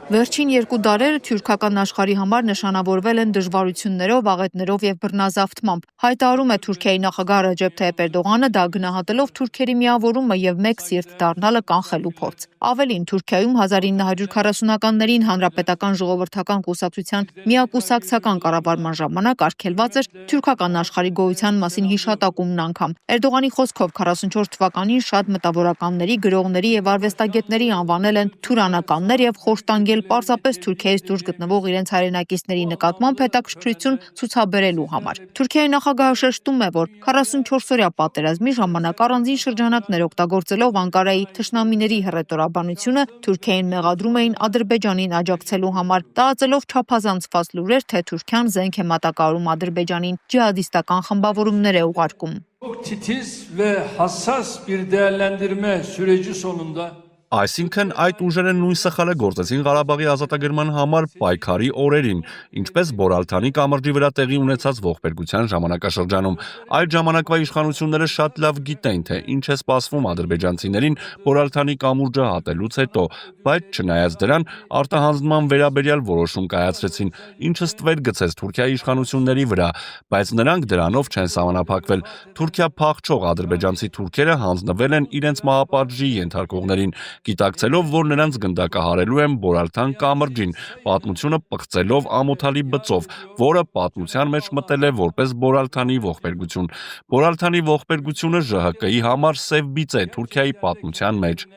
Վերջին երկու դարերը թուրքական աշխարհի համար նշանավորվել են դժվարություններով, աղետներով եւ բռնազավթմամբ։ Հայտարարում է Թուրքիայի նախագահ Ռեջեփ Թայիփ Էրդողանը, դա գնահատելով թուրքերի միավորումը եւ մեկ սիրտ դառնալը կանխելու փորձ։ Ավելին, Թուրքիայում 1940-ականներին Հանրապետական ժողովրդական կուսակցության միակուսակցական կառավարման ժամանակ արգելված էր թուրքական աշխարհի գոյության մասին հիշատակումն անգամ։ Էրդողանի խոսքով 44 թվականին շատ մտավորականների, գրողների եւ արվեստագետների անվանել են թուրանականներ եւ խորտանգել պարզապես Թուրքիայից դուրս գտնվող իրենց հայրենակիցների նկատմամբ հետաքրքրություն ցուցաբերելու համար։ Թուրքիայի նախագահը շեշտում է, որ 44-օրյա պատերազմի ժամանակ առանձին շրջանակներ օգտագործելով Անկարայի թշնամիների հռետորաբանությունը Թուրքիային մեղադրում էին Ադրբեջանին աջակցելու համար, տարածելով չափազանցված լուրեր, թե Թուրքիան զենք է մատակարարում Ադրբեջանին, ջիհադիստական խմբավորումներ է ուղարկում։ Çok titiz ve hassas bir değerlendirme süreci sonunda Այսինքն այդ ուժերը նույն սխալը գործեցին Ղարաբաղի ազատագրման համար պայքարի օրերին, ինչպես Բորալթանի կամրջի վրա տեղի ունեցած ողբերգության ժամանակաշրջանում։ Այդ ժամանակվա իշխանությունները շատ լավ գիտեն, թե ինչ է սպասվում ադրբեջանցիներին Բորալթանի կամուրջը հատելուց հետո, բայց չնայած դրան արտահանձնման վերաբերյալ որոշում կայացրեցին, ինչը ստվեր գցեց Թուրքիայի իշխանությունների վրա, բայց նրանք դրանով չեն սահմանափակվել։ Թուրքիա փախչող ադրբեջանցի թուրքերը հանձնվել են իրենց մահապատժի ենթարկողներին, գիտակցելով, որ նրանց գնդակահարելու են Բորալթան կամրջին, պատմությունը պղծելով ամոթալի բծով, որը պատմության մեջ մտել է որպես Բորալթանի ողբերգություն։ Բորալթանի ողբերգությունը ԺՀԿ-ի համար սև բիծ է Թուրքիայի պատմության մեջ։